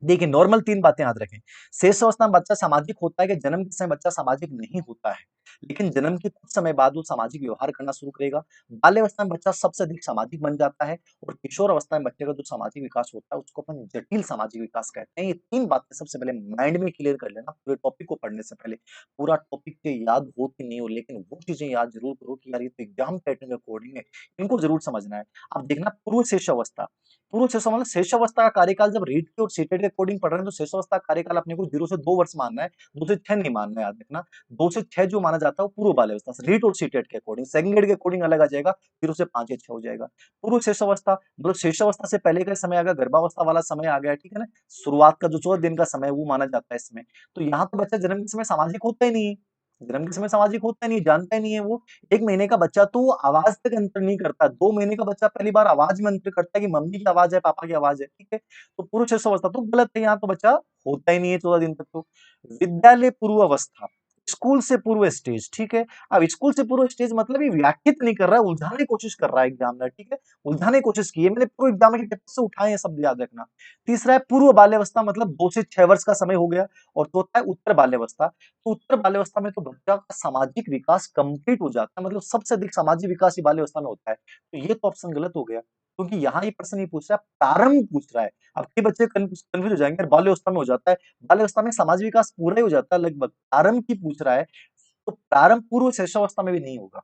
देखिए नॉर्मल 3 बातें याद रखें। शेष अवस्था में बच्चा सामाजिक होता है कि जन्म के समय बच्चा सामाजिक नहीं होता है, लेकिन जन्म के कुछ समय बाद वो सामाजिक व्यवहार करना शुरू करेगा। बाल्यावस्था में बच्चा सबसे अधिक सामाजिक बन जाता है और किशोर अवस्था में बच्चे का जो सामाजिक विकास होता है उसको अपन जटिल सामाजिक विकास कहते हैं। ये 3 बातें सबसे पहले माइंड में क्लियर कर लेना पूरे टॉपिक को पढ़ने से पहले। पूरा टॉपिक तो याद हो कि नहीं हो, लेकिन वो चीज़ें याद ज़रूर करो कि यार ये तो एग्ज़ाम पैटर्न के अकॉर्डिंग है, इनको ज़रूर समझना है। अब देखना पूर्व शेष अवस्था, पूर्व शेष मतलब शेषावस्था का कार्यकाल जब रीट के और सीटेट के अकॉर्डिंग पढ़ रहे हैं तो शेषावस्था का कार्यकाल अपने को 0 से 2 वर्ष मानना है, 2 से 6 नहीं मानना है, याद रखना। 2 से 6 जो माना जाता है वो पूर्व बाल्यावस्था से, रीट और सीटेट के अकॉर्डिंग, सेकंड ग्रेड के अकॉर्डिंग अलग आ जाएगा, 0 से 5 या 6 हो जाएगा। पूर्व शेषावस्था मतलब शेषावस्था से पहले का समय आ गया, गर्भावस्था वाला समय आ गया, ठीक है ना? शुरुआत का जो 14 दिन का समय है वो माना जाता है इसमें। तो यहाँ तो बच्चा जन्म के समय सामाजिक होता ही नहीं है, जन्म के समय सामाजिक होता ही नहीं, जानता ही नहीं है वो। 1 महीने का बच्चा तो आवाज़ तक अंतर नहीं करता, 2 महीने का बच्चा पहली बार आवाज़ में अंतर करता है कि मम्मी की आवाज़ है, पापा की आवाज़ है, ठीक है? तो पूर्व अवस्था तो गलत है, यहाँ तो बच्चा होता ही नहीं है 14 दिन तक तो। विद्यालय पूर्व अवस्था, स्कूल से पूर्व स्टेज, ठीक है? अब स्कूल से पूर्व स्टेज मतलब ये व्याख्यात नहीं कर रहा है, उलझाने की कोशिश कर रहा है एग्जामिनर, ठीक है? उलझाने की कोशिश की है, मैंने पूरे एग्जाम के पेपर से उठाए हैं शब्द, याद रखना। तीसरा है पूर्व बाल्यावस्था मतलब 2 से 6 वर्ष का समय हो गया और चौथा है उत्तर बाल्यावस्था। तो उत्तर बाल्यावस्था में तो बच्चा का सामाजिक विकास कंप्लीट हो जाता है, मतलब सबसे अधिक सामाजिक विकास ये बाल्यावस्था में होता है। तो ये तो ऑप्शन गलत हो गया, क्योंकि यहाँ ये प्रश्न नहीं पूछ रहा है, प्रारंभ पूछ रहा है। अब कई बच्चे कन्फ्यूज हो जाएंगे, यार बाल्यावस्था में हो जाता है, बाल्यावस्था में सामाजिक विकास पूरा ही हो जाता है लगभग, प्रारंभ की पूछ रहा है, तो प्रारंभ पूर्व शैशवावस्था में भी नहीं होगा।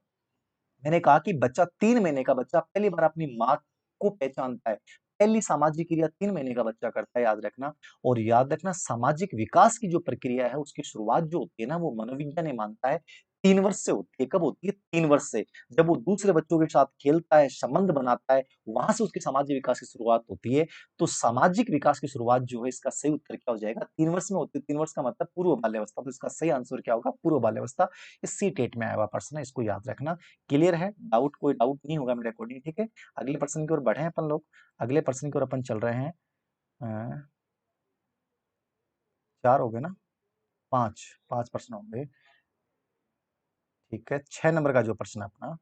मैंने कहा कि बच्चा 3 महीने का बच्चा पहली बार अपनी माँ को पहचानता है। पहली सामाजिक क्रिया 3 महीने का बच्चा करता है, याद रखना। और याद रखना सामाजिक विकास की जो प्रक्रिया है उसकी शुरुआत जो होती है ना वो मनोविज्ञान ये मानता है 3 वर्ष से होती है। कब होती है? 3 वर्ष से। जब वो दूसरे बच्चों के साथ खेलता है, संबंध बनाता है, वहां से उसके सामाजिक विकास की शुरुआत होती है। तो सामाजिक विकास की शुरुआत जो है इसका सही उत्तर क्या हो जाएगा? 3 वर्ष में होती है। 3 वर्ष का मतलब पूर्व बाल्यावस्था, तो इसका सही आंसर क्या होगा? पूर्व बाल्यावस्था। इस सी टेट में आया हुआ प्रश्न है, इसको याद रखना। क्लियर है? डाउट कोई डाउट नहीं होगा मेरे अकॉर्डिंग, ठीक है? अगले प्रश्न की ओर बढ़े अपन लोग। अगले प्रश्न की ओर अपन चल रहे हैं। 4 हो गए ना? 5 5 प्रश्न होंगे, ठीक है। 6 नंबर का जो प्रश्न है अपना,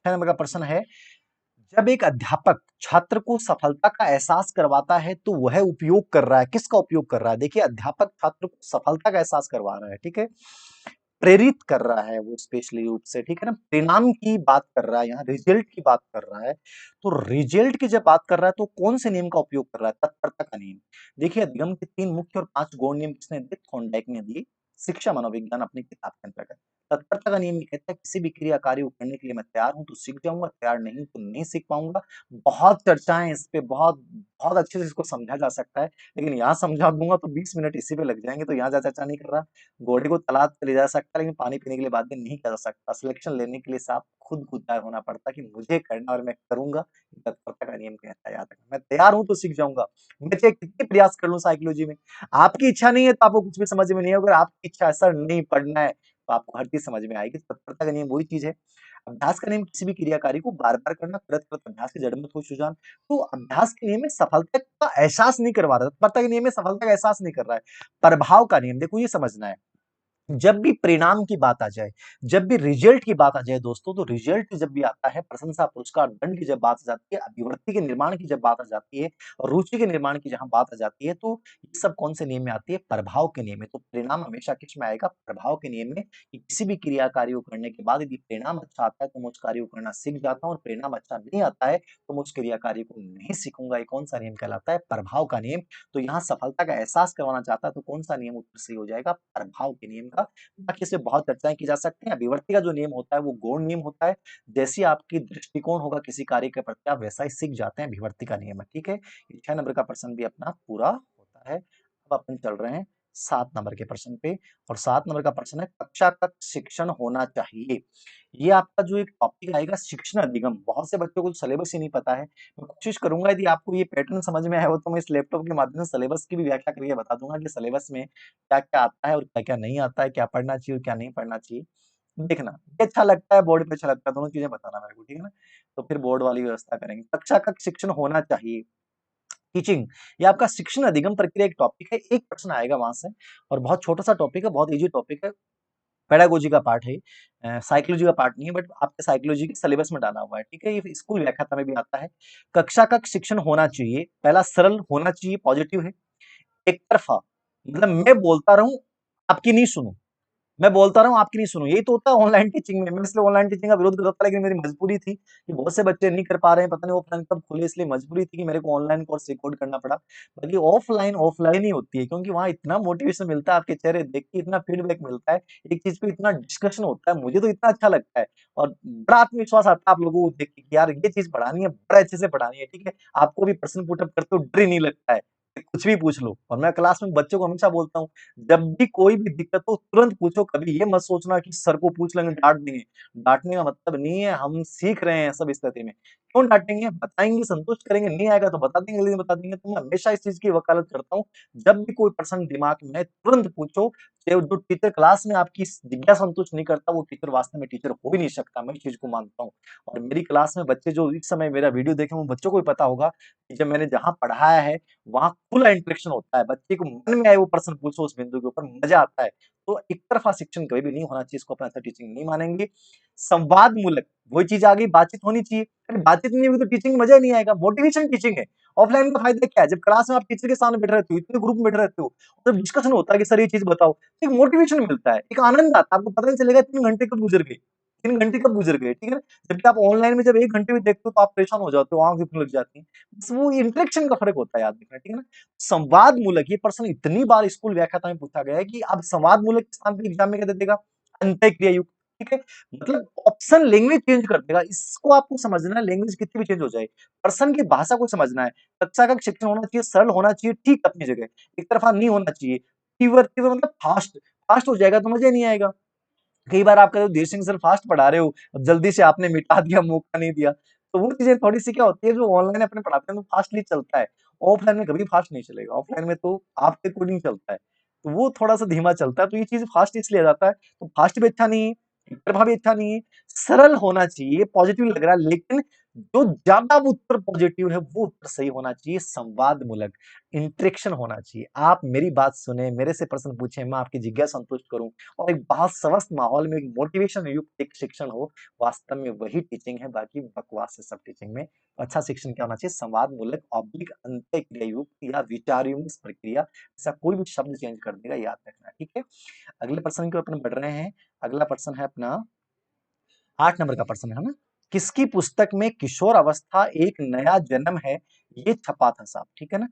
6 नंबर का प्रश्न है, जब एक अध्यापक छात्र को सफलता का एहसास करवाता है तो वह उपयोग कर रहा है, किसका उपयोग कर रहा है? देखिए अध्यापक छात्र को सफलता का एहसास करवा रहा है, ठीक है, प्रेरित कर रहा है वो स्पेशली रूप से, ठीक है ना, परिणाम की बात कर रहा है, यहाँ रिजल्ट की बात कर रहा है। तो रिजल्ट की जब बात कर रहा है तो कौन से नियम का उपयोग कर रहा है? तत्परता का नियम। देखिए अधिगम के 3 मुख्य और 5 गौण नियम किसने दिए? थॉर्नडाइक ने दिए, शिक्षा मनोविज्ञान अपनी किताब के अंतर्गत। तत्परता का नियम ये कहता है किसी भी क्रिया कार्य को करने के लिए मैं तैयार हूं तो सीख जाऊंगा, तैयार नहीं हूं तो नहीं सीख पाऊंगा। बहुत चर्चाएं इस पे, बहुत बहुत अच्छे से इसको समझा जा सकता है, लेकिन यहाँ समझा दूंगा तो 20 मिनट इसी पे लग जाएंगे, तो यहाँ ज्यादा चर्चा नहीं कर रहा। घोड़े को तालाब पे ले जा सकता है लेकिन पानी पीने के लिए बाध्य नहीं कर सकता। सिलेक्शन लेने के लिए साहब खुद तैयार होना पड़ता है कि मुझे करना और मैं करूंगा। तत्परता का नियम कहता है, याद रखना। मैं तैयार हूं तो सीख जाऊंगा, मैं चाहे कितने प्रयास कर लूं साइकोलॉजी में। आपकी इच्छा नहीं है तो आपको कुछ भी समझ में नहीं है, अगर आपकी इच्छा है सर नहीं पढ़ना है तो आपको हर चीज समझ में आएगी। तत्परता का नियम वही चीज है। अभ्यास का नियम किसी भी क्रिया कार्य को बार बार करना, करत करत अभ्यास की जड़ में हो सुजान। तो अभ्यास के नियम में सफलता का एहसास नहीं करवा रहा, तत्परता के नियम में सफलता का एहसास नहीं कर रहा है। प्रभाव का नियम देखो, ये समझना है, जब भी परिणाम की बात आ जाए, जब भी रिजल्ट की बात आ जाए दोस्तों, तो रिजल्ट जब भी आता है, प्रशंसा पुरस्कार दंड की जब बात आ जाती है, अभिवृत्ति के निर्माण की जब बात आ जाती है, और रुचि के निर्माण की जहां बात आ जाती है, तो ये सब कौन से नियम में आती है? प्रभाव के नियम में। तो परिणाम हमेशा किस में आएगा? प्रभाव के नियम में, कि किसी भी क्रिया कार्य को करने के बाद यदि परिणाम अच्छा आता है तो मैं उस कार्य को करना सीख जाता हूँ, और परिणाम अच्छा नहीं आता है तो मैं उस क्रिया कार्य को नहीं सीखूंगा। ये कौन सा नियम कहलाता है? प्रभाव का नियम। तो यहाँ सफलता का एहसास करवाना चाहता है तो कौन सा नियम उत्तर सही हो जाएगा? प्रभाव के नियम का। बाकी इससे बहुत चर्चाएं की जा सकती हैं। अभिवर्ती का जो नियम होता है वो गौण नियम होता है, जैसी आपकी दृष्टिकोण होगा किसी कार्य के प्रति आप वैसा ही सीख जाते हैं, अभिवर्ती का नियम है, ठीक है। 6 नंबर का प्रश्न भी अपना पूरा होता है। अब अपन चल रहे हैं 7 नंबर के प्रश्न पे, और 7 नंबर का प्रश्न है, कक्षा कक्ष शिक्षण होना चाहिए। ये आपका जो एक टॉपिक आएगा शिक्षण अधिगम, बहुत से बच्चों को सिलेबस ही नहीं पता है। मैं कोशिश करूंगा यदि आपको ये पैटर्न समझ में आया हो तो मैं इस लैपटॉप के माध्यम से सिलेबस की भी व्याख्या करके बता दूंगा कि सिलेबस में क्या क्या आता है और क्या क्या नहीं आता है, क्या पढ़ना चाहिए और क्या नहीं पढ़ना चाहिए। देखना ये अच्छा लगता है, बोर्ड पे अच्छा लगता है, दोनों चीजें बताना मेरे को, ठीक है ना? तो फिर बोर्ड वाली व्यवस्था करेंगे। कक्षा का शिक्षण होना चाहिए, टीचिंग, ये आपका शिक्षण अधिगम प्रक्रिया एक टॉपिक है, एक प्रश्न आएगा वहां से, और बहुत छोटा सा टॉपिक है, बहुत इजी टॉपिक है, पेडागोजी का पार्ट है, साइकोलॉजी का पार्ट नहीं है, बट आपके साइकोलॉजी के सिलेबस में डाला हुआ है, ठीक है। ये स्कूल व्याख्याता में भी आता है। कक्षा का शिक्षण होना चाहिए, पहला सरल होना चाहिए, पॉजिटिव है। एक तरफा, मतलब मैं बोलता रहूं, आपकी नहीं सुनूं, मैं बोलता रहा हूँ आपकी नहीं सुनू, यही तो होता है ऑनलाइन टीचिंग में। मैं इसलिए ऑनलाइन टीचिंग का विरोध करता था, लेकिन मेरी मजबूरी थी कि बहुत से बच्चे नहीं कर पा रहे हैं, पता नहीं ऑफलाइन कब खुले, इसलिए मजबूरी थी कि मेरे को ऑनलाइन कोर्स रिकॉर्ड करना पड़ा। बाकी ऑफलाइन ऑफलाइन ही होती है, क्योंकि वहां इतना मोटिवेशन मिलता है, आपके चेहरे देख के इतना फीडबैक मिलता है, एक चीज पे इतना डिस्कशन होता है, मुझे तो इतना अच्छा लगता है। और बड़ा आत्मविश्वास आता है आप लोगों को देख के कि यार ये चीज पढ़ानी है, बड़ा अच्छे से पढ़ानी है, ठीक है। आपको भी प्रश्न पुटअप करते हो डर ही नहीं लगता है, कुछ भी पूछ लो। और मैं क्लास में बच्चों को हमेशा बोलता हूँ, जब भी कोई भी दिक्कत हो तुरंत पूछो, कभी ये मत सोचना कि सर को पूछ लेंगे डांट देंगे। डांटने का मतलब नहीं है, हम सीख रहे हैं सब स्थिति में। क्यों डांटेंगे, बताएंगे, संतुष्ट करेंगे, नहीं आएगा तो बता देंगे, लेकिन बता देंगे। तो मैं हमेशा इस चीज की वकालत करता हूँ, जब भी कोई प्रश्न दिमाग में आए तुरंत पूछो। जो टीचर क्लास में आपकी जिज्ञासा संतुष्ट नहीं करता, वो टीचर वास्तव में टीचर हो ही नहीं सकता, मैं इस चीज को मानता हूँ। और मेरी क्लास में बच्चे जो इस समय मेरा वीडियो देखे, वो बच्चों को भी पता होगा कि जब मैंने जहां पढ़ाया है वहां खुला इंटरेक्शन होता है, बच्चे को मन में आए वो प्रश्न पूछो, उस बिंदु के ऊपर मजा आता है। तो एक तरफा शिक्षण कभी भी नहीं होना चाहिए, इसको अपना अच्छा टीचिंग नहीं मानेंगे। संवाद मूलक वही चीज आ गई, बातचीत होनी चाहिए। अरे बातचीत नहीं होगी तो टीचिंग मजा ही नहीं आएगा, मोटिवेशन टीचिंग है। ऑफलाइन का फायदा क्या है, जब क्लास में आप टीचर के सामने बैठे रहते हो, इतने ग्रुप में बैठे रहते हो, जब डिस्कशन होता है कि सर ये चीज बताओ, तो एक मोटिवेशन मिलता है, एक आनंद आता है, आपको पता नहीं चलेगा 3 घंटे कब गुजर गए, 3 घंटे कब गुजर गए, ठीक है ना। जबकि आप ऑनलाइन में जब 1 घंटे भी देखते हो तो आप परेशान हो जाते हो, आंख दुखने लग जाती है। बस वो इंटरेक्शन का फर्क होता है, याद रखना, ठीक है ना। संवाद मूलक, ये प्रश्न इतनी बार स्कूल व्याख्याता में पूछा गया है कि अब संवाद मूलक के स्थान पर एग्जाम में क्या दे देगा, अंतः क्रिया युक्त, ठीक है। मतलब ऑप्शन लैंग्वेज चेंज कर देगा, इसको आपको समझना है, लैंग्वेज कितनी भी चेंज हो जाए, पर्सन की भाषा को समझना है। कक्षा का शिक्षण होना चाहिए, सरल होना चाहिए, ठीक अपनी जगह, एक तरफा नहीं होना चाहिए। तीव्र तीव्र मतलब फास्ट, फास्ट हो जाएगा तो मजा नहीं आएगा। कई बार आप कहते हो धीर सिंह सर फास्ट पढ़ा रहे हो, जल्दी से आपने मिटा दिया, मौका नहीं दिया, तो वो चीजें थोड़ी सी क्या होती है, जो ऑनलाइन अपने पढ़ाते हैं तो फास्टली चलता है, ऑफलाइन में कभी फास्ट नहीं चलेगा, ऑफलाइन में तो आपके अकॉर्डिंग चलता है, तो वो थोड़ा सा धीमा चलता है, तो ये चीज फास्ट इसलिए आ जाता है। तो फास्ट भी अच्छा नहीं है, प्रभाव भी अच्छा नहीं है, सरल होना चाहिए, पॉजिटिव लग रहा है, लेकिन जो ज्यादा उत्तर पॉजिटिव है वो उत्तर सही होना चाहिए, संवाद मूलक इंटरेक्शन होना चाहिए। आप मेरी बात सुने, मेरे से प्रश्न पूछे, मैं आपकी जिज्ञासा संतुष्ट करूं, और एक बहुत स्वस्थ माहौल में एक मोटिवेशन युक्त एक शिक्षण हो, वास्तव में वही टीचिंग है, बाकी बकवास है सब टीचिंग में। अच्छा शिक्षण क्या होना चाहिए, संवाद मूलक ऑब्लिक अंतः क्रिया युक्त या विचार युक्त प्रक्रिया, ऐसा कोई भी शब्द चेंज कर देगा, याद रखना, ठीक है। अगले प्रश्न की ओर अपन बढ़ रहे हैं। अगला प्रश्न है अपना 8 नंबर का प्रश्न है ना। किसकी पुस्तक में किशोर अवस्था एक नया जन्म है, ये छपा था साहब, ठीक है ना।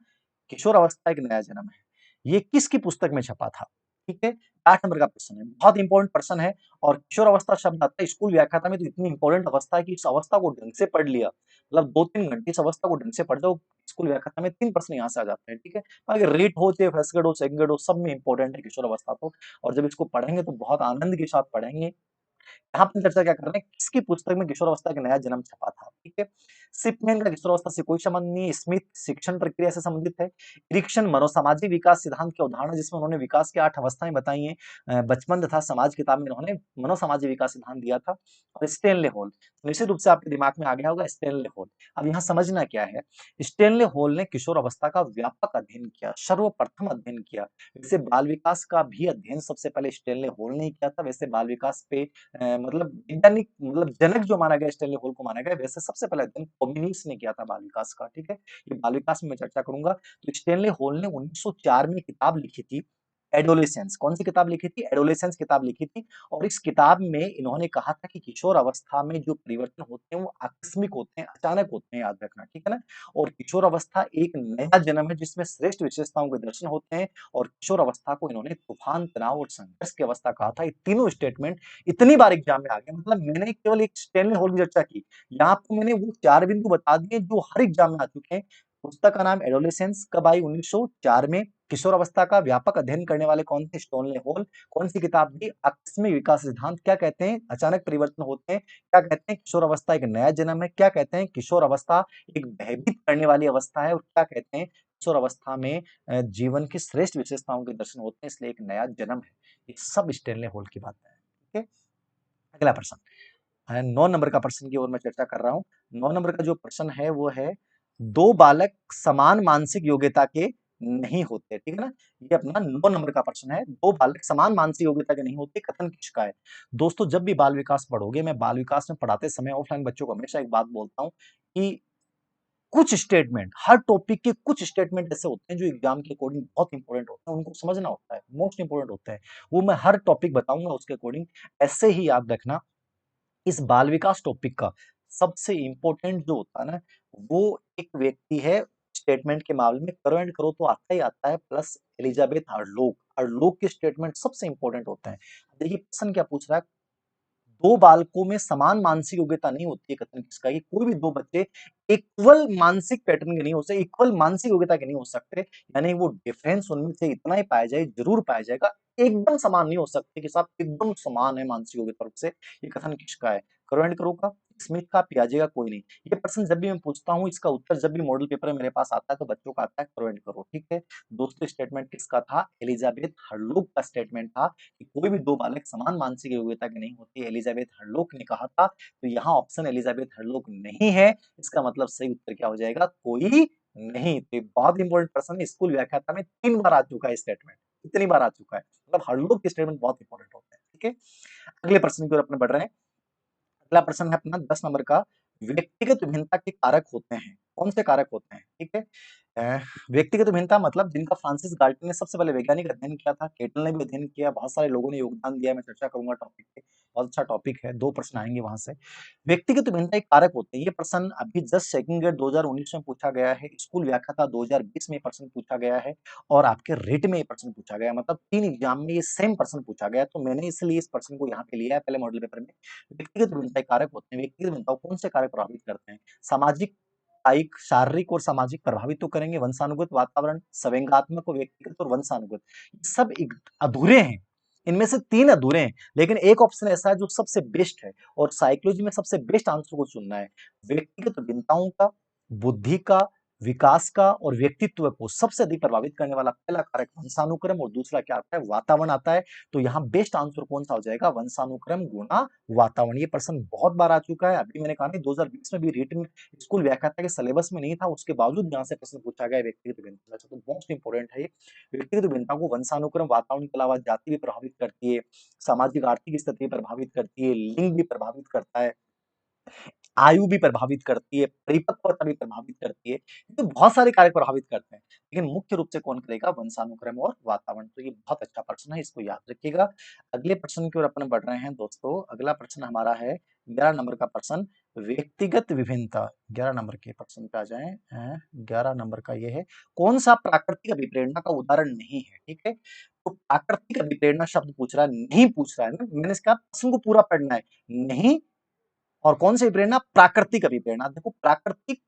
किशोर अवस्था एक नया जन्म है, ये किसकी पुस्तक में छपा था, ठीक है। 8 नंबर का प्रश्न है, बहुत इंपॉर्टेंट प्रश्न है। और किशोर अवस्था शब्द आता है स्कूल व्याख्याता में, तो इतनी इंपॉर्टेंट अवस्था है कि इस अवस्था को ढंग से पढ़ लिया, मतलब 2-3 घंटे इस अवस्था को ढंग से पढ़ जाओ, स्कूल व्याख्याता में 3 प्रश्न यहाँ से आ जाते हैं, ठीक है। अगर रेट हो चाहे फर्स्ट ग्रेड हो सेकंड ग्रेड हो, सब में इंपॉर्टेंट है किशोर अवस्था तो। और जब इसको पढ़ेंगे तो बहुत आनंद के साथ पढ़ेंगे। यहाँ पे चर्चा क्या कर रहे हैं, किसकी पुस्तक में किशोरावस्था का नया जन्म छपा था, ठीक है। सिपमैन का किशोरावस्था से कोई संबंध नहीं, स्मिथ शिक्षण प्रक्रिया से संबंधित है। इरिक्शन मनोसामाजिक विकास सिद्धांत के उदाहरण, जिसमें उन्होंने विकास की 8 अवस्थाएं बताई हैं। बचपन तथा समाज किताब में उन्होंने मनोसामाजिक विकास सिद्धांत दिया था। और स्टेनले हॉल, निश्चित रूप से आपके दिमाग में आ गया होगा स्टेनले हॉल। अब यहाँ समझना क्या है, स्टेनले हॉल ने किशोर अवस्था का व्यापक अध्ययन किया, सर्वप्रथम अध्ययन किया। वैसे बाल विकास का भी अध्ययन सबसे पहले स्टेनले हॉल ने ही किया था। वैसे बाल विकास पे मतलब वैज्ञानिक मतलब जनक जो माना गया स्टेनले हॉल को माना गया, वैसे सबसे पहला अध्ययन कॉमिनिस ने किया था बाल विकास का, ठीक है। ये बाल विकास में मैं चर्चा करूंगा। तो स्टेनले हॉल ने 1904 में किताब लिखी थी एडोलेसेंस, कौन सी किताब लिखी थी, एडोलेसेंस किताब लिखी थी। और इस किताब में इन्होंने कहा था कि किशोर अवस्था में जो परिवर्तन होते हैं वो आकस्मिक होते हैं, अचानक होते हैं, याद रखना, ठीक है ना। और किशोर अवस्था एक नया जन्म है जिसमें श्रेष्ठ विशेषताओं के दर्शन होते हैं। और किशोर अवस्था को इन्होंने तूफान, तनाव और संघर्ष की अवस्था कहा था। ये तीनों स्टेटमेंट इतनी बार एग्जाम में आ गए, मतलब मैंने केवल एक स्टेनले हॉल की चर्चा की, यहाँ आपको मैंने वो 4 बिंदु बता दिए जो हर एग्जाम में आ चुके हैं। पुस्तक का नाम एडोलेसेंस, कब आई, 1904 में। किशोर अवस्था का व्यापक अध्ययन करने वाले कौन थे, स्टेनले हॉल। कौन सी किताब दी, आकस्मिक विकास सिद्धांत। क्या कहते हैं, अचानक परिवर्तन होते हैं। क्या कहते हैं, किशोर अवस्था एक नया जन्म है। क्या कहते हैं, किशोर अवस्था एक भयभीत करने वाली अवस्था है। और क्या कहते हैं, किशोर अवस्था में जीवन की श्रेष्ठ विशेषताओं के दर्शन होते हैं, इसलिए एक नया जन्म है। ये सब स्टेनले हॉल की बात है, ठीक है। अगला प्रश्न है 9 नंबर का प्रश्न की ओर मैं चर्चा कर रहा हूं। 9 नंबर का जो प्रश्न है वो है, दो बालक समान मानसिक योग्यता के नहीं होते, ठीक है ना। ये अपना 9 नंबर का प्रश्न है, दो बालक समान मानसिक योग्यता के नहीं होते, कथन किसका है। दोस्तों जब भी बाल विकास पढ़ोगे, मैं बाल विकास में पढ़ाते समय ऑफलाइन बच्चों को हमेशा एक बात बोलता हूँ कि कुछ स्टेटमेंट, हर टॉपिक के कुछ स्टेटमेंट ऐसे होते हैं जो एग्जाम के अकॉर्डिंग बहुत इंपॉर्टेंट होते हैं, उनको समझना होता है, मोस्ट इंपॉर्टेंट होते हैं। वो मैं हर टॉपिक बताऊंगा उसके अकॉर्डिंग। ऐसे ही याद रखना, इस बाल विकास टॉपिक का सबसे इंपॉर्टेंट जो होता है ना, वो एक व्यक्ति है स्टेटमेंट के मामले में, करो एंड करो तो आता ही आता है, प्लस एलिजाबेथ हरलोक। हरलोक के स्टेटमेंट सबसे इंपॉर्टेंट होते हैं। देखिए प्रश्न क्या पूछ रहा है, दो बालकों में समान मानसिक योग्यता नहीं होती है, कथन किसका, कि कोई भी दो बच्चे इक्वल मानसिक पैटर्न के नहीं हो सकते, इक्वल मानसिक योग्यता के नहीं हो सकते, यानी वो डिफरेंस उनमें से इतना ही पाया जाए, जरूर पाया जाएगा, एकदम समान नहीं हो सकते कि साहब एकदम समान है मानसिक योग्यता रूप से। ये कथन किसका है, करो एंड करो का, स्मिथ का, पियाजे का, कोई नहीं। ये प्रश्न जब भी मैं पूछता हूँ, इसका उत्तर जब भी मॉडल पेपर में मेरे पास आता है तो बच्चों का आता है करो एंड करो, ठीक है। दोस्तों स्टेटमेंट किसका था, एलिजाबेथ हरलोक का स्टेटमेंट था कि कोई भी दो बालक समान मानसिक योग्यता के नहीं होते, एलिजाबेथ हरलोक ने कहा था। तो यहाँ ऑप्शन एलिजाबेथ हरलोक नहीं है, इसका मतलब सही उत्तर क्या हो जाएगा, कोई नहीं। तो ये बहुत इंपॉर्टेंट प्रश्न है, स्कूल व्याख्याता में 3 बार आ चुका है स्टेटमेंट, इतनी बार आ चुका है, मतलब हरलोक के स्टेटमेंट बहुत इंपॉर्टेंट होते हैं, ठीक है। अगले प्रश्न की ओर अपने बढ़ रहे हैं। अगला प्रश्न है अपना 10 नंबर का, व्यक्तिगत भिन्नता के कारक होते हैं, कौन से कारक होते हैं, ठीक है। अ, व्यक्तिगत भिन्नता मतलब जिनका फ्रांसिस गाल्टन ने सबसे पहले वैज्ञानिक अध्ययन किया था, केटल ने भी अध्ययन किया, बहुत सारे लोगों ने योगदान दिया, मैं चर्चा करूंगा टॉपिक पे, बहुत अच्छा टॉपिक है, 2 प्रश्न आएंगे वहां से। व्यक्तिगत भिन्नता एक कारक होते हैं, ये प्रश्न अभी जस्ट सेकंड ग्रेड 2019 में पूछा गया है, स्कूल व्याख्याता 2020 में प्रश्न पूछा गया है, और आपके रेट में ये प्रश्न पूछा गया, मतलब 3 एग्जाम में ये सेम प्रश्न पूछा गया, तो मैंने इसलिए इस प्रश्न को यहाँ पे लिया है पहले मॉडल पेपर में। व्यक्तिगत भिन्नता एक कारक होते हैं, व्यक्तिगत भिन्नता कौन से कारक प्रभावित करते हैं, सामाजिक, कायिक, शारीरिक और सामाजिक प्रभावित तो करेंगे, वंशानुगत, वातावरण, संवेगात्मक और व्यक्तिगत और वंशानुगत, सब अधूरे हैं, इनमें से 3 अधूरे हैं, लेकिन एक ऑप्शन ऐसा है जो सबसे बेस्ट है, और साइकोलॉजी में सबसे बेस्ट आंसर को चुनना है। व्यक्तिगत भिन्नताओं का, बुद्धि का, विकास का और व्यक्तित्व को सबसे अधिक प्रभावित करने वाला पहला कारक वंशानुक्रम, और दूसरा क्या आता है, वातावरण आता है। तो यहाँ बेस्ट आंसर कौन सा हो जाएगा, वंशानुक्रम गुणा वातावरण। ये प्रश्न बहुत बार आ चुका है, अभी मैंने कहा नहीं 2020 में भी रीट में स्कूल व्याख्याता के सिलेबस में नहीं था, उसके बावजूद यहाँ से प्रश्न पूछा गया व्यक्तिगत भिन्नता, तो मोस्ट इंपोर्टेंट है ये। व्यक्तिगत भिन्नता को वंशानुक्रम, वातावरण के अलावा जाति भी प्रभावित करती है, सामाजिक आर्थिक स्थिति प्रभावित करती है, लिंग भी प्रभावित करता है, आयु भी प्रभावित करती है, परिपक्वता भी प्रभावित करती है, तो बहुत सारे कारक प्रभावित करते हैं, लेकिन मुख्य रूप से कौन करेगा, वंशानुक्रम और वातावरण। तो ये बहुत अच्छा प्रश्न है, इसको याद रखिएगा। अगले प्रश्न की ओर अपन बढ़ रहे हैं दोस्तों। अगला प्रश्न हमारा है 11 नंबर का प्रश्न, व्यक्तिगत विभिन्नता। 11 नंबर के प्रश्न पे आ जाए। 11 नंबर का ये है, कौन सा प्राकृतिक अभिप्रेरणा का उदाहरण नहीं है, ठीक है। तो प्राकृतिक अभिप्रेरणा शब्द पूछ रहा है, नहीं पूछ रहा है ना, मैंने इसका प्रश्न को पूरा पढ़ना है, नहीं, और कौन सी अभिप्रेरणा, प्राकृतिक अभिप्रेरणा। देखो प्राकृतिक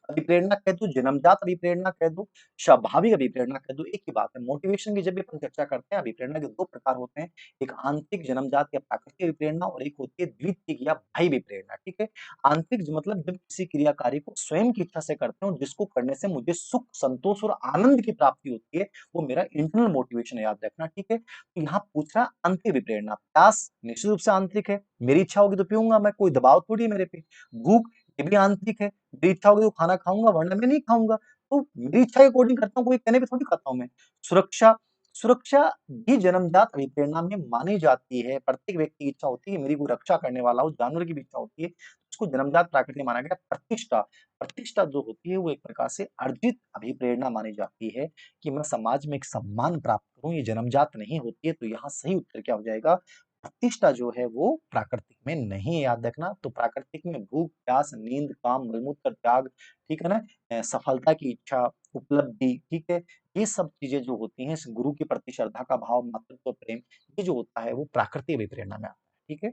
अभिप्रेरणा कह दो, जन्मजात अभिप्रेरणा कह दो, स्वाभाविक अभिप्रेरणा कह दो, एक ही बात है। मोटिवेशन की जब भी अपन चर्चा करते हैं, अभिप्रेरणा के 2 प्रकार होते हैं, एक आंतरिक जन्मजात या प्राकृतिक अभिप्रेरणा, और एक होती है द्वितीयक या बाह्य अभिप्रेरणा, ठीक है। आंतरिक मतलब जब किसी क्रिया कार्य को स्वयं की इच्छा से करते हैं और जिसको करने से मुझे सुख, संतोष और आनंद की प्राप्ति होती है, वो मेरा इंटरनल मोटिवेशन है, याद रखना, ठीक है। तो यहाँ पूछ रहा आंतरिक अभिप्रेरणा, प्यास निश्चित रूप से आंतरिक है, मेरी इच्छा होगी तो पीऊंगा मैं, कोई दबाव थोड़ी है मेरे पे। भूख, ये भी आंतरिक है, मेरी इच्छा होगी तो खाना खाऊंगा, वरना मैं नहीं खाऊंगा, तो मेरी इच्छा के अकॉर्डिंग करता हूँ, कोई कहने पे थोड़ी खाता हूँ मैं। सुरक्षा, सुरक्षा भी जन्मजात अभिप्रेरणा में मानी जाती है, प्रत्येक व्यक्ति की इच्छा होती है मेरी कोई रक्षा करने वाला हो, जानवर की भी इच्छा होती है, उसको जन्मजात प्राकृतिक माना गया। प्रतिष्ठा, प्रतिष्ठा जो होती है वो एक प्रकार से अर्जित अभिप्रेरणा मानी जाती है, कि मैं समाज में एक सम्मान प्राप्त करूं, ये जन्मजात नहीं होती है। तो यहाँ सही उत्तर क्या हो जाएगा, प्रतिष्ठा जो है वो प्राकृतिक में नहीं है, याद रखना। तो प्राकृतिक में भूख, प्यास, नींद, काम, मलमूत्र त्याग, ठीक है ना, सफलता की इच्छा, उपलब्धि, ठीक है, ये सब चीजें जो होती हैं, गुरु के प्रति श्रद्धा का भाव, मातृत्व प्रेम, ये जो होता है वो प्राकृतिक अभिप्रेरणा में आता है, ठीक है।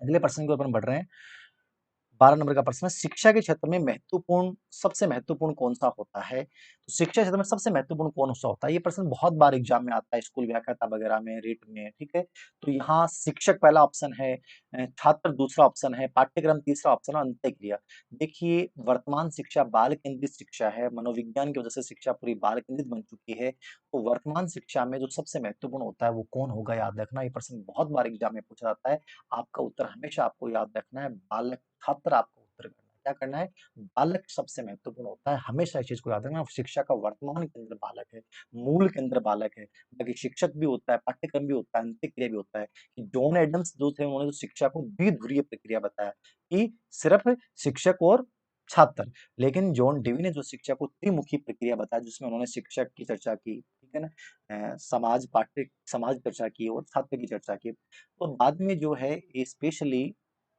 अगले प्रश्न के ऊपर हम बढ़ रहे हैं। 12 नंबर का प्रश्न है, शिक्षा के क्षेत्र में महत्वपूर्ण, सबसे महत्वपूर्ण कौन सा होता है। तो शिक्षा क्षेत्र में सबसे महत्वपूर्ण कौन सा होता है, ये प्रश्न बहुत बार एग्जाम में आता है, स्कूल व्याख्याता वगैरह में, रेट में, ठीक है। तो यहाँ शिक्षक पहला ऑप्शन है, छात्र दूसरा ऑप्शन है, पाठ्यक्रम तीसरा ऑप्शन है, अंत्यक्रिया। देखिए वर्तमान शिक्षा बाल केंद्रित शिक्षा है, मनोविज्ञान की वजह से शिक्षा पूरी बाल केंद्रित बन चुकी है। तो वर्तमान शिक्षा में जो सबसे महत्वपूर्ण होता है वो कौन होगा, याद रखना, ये प्रश्न बहुत बार एग्जाम में पूछा जाता है। आपका उत्तर हमेशा आपको याद रखना है, बालक, छात्र आपको उत्तर करना है, क्या करना है, बालक सबसे महत्वपूर्ण होता है, हमेशा इस चीज को याद रखना। शिक्षा का वर्तमान केंद्र बालक है, मूल केंद्र बालक है, बाकी शिक्षक भी होता है, पाठ्यक्रम भी होता है, अंत्यक्रिया भी होता है। कि जॉन एडम्स जो थे उन्होंने तो शिक्षा को द्विध्रुवीय प्रक्रिया बताया, कि सिर्फ शिक्षक और छात्र। लेकिन जॉन डेवी ने जो शिक्षा को त्रिमुखी प्रक्रिया बताया, जिसमें उन्होंने शिक्षक की चर्चा की, ठीक है ना, समाज चर्चा की और छात्र की चर्चा की। तो बाद में जो है स्पेशली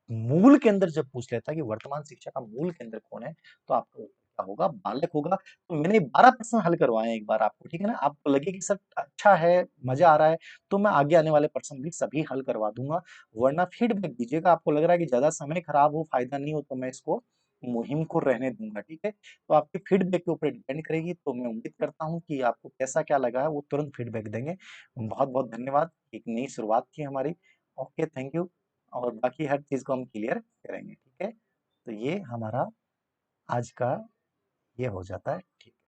मूल केंद्र जब पूछ लेता है कि वर्तमान शिक्षा का मूल केंद्र कौन है, तो आपका उत्तर क्या होगा? बालक होगा। तो मैंने 12 प्रश्न हल करवाए हैं एक बार आपको, ठीक है ना? आपको लगे कि सर अच्छा है, मजा आ रहा है, तो मैं आगे आने वाले प्रश्न भी सभी हल करवा दूंगा। वरना फीडबैक दीजिएगा। आपको लग रहा है कि ज्यादा समय खराब हो, फायदा नहीं हो, तो मैं इसको मुहिम को रहने दूंगा, ठीक है? तो आपके फीडबैक के ऊपर डिपेंड करेगी। तो मैं उम्मीद करता हूँ कि आपको कैसा क्या लगा है वो तुरंत फीडबैक देंगे। बहुत बहुत धन्यवाद। एक नई शुरुआत थी हमारी। Okay, thank you. और बाकी हर चीज को हम क्लियर करेंगे, ठीक है? तो ये हमारा आज का ये हो जाता है।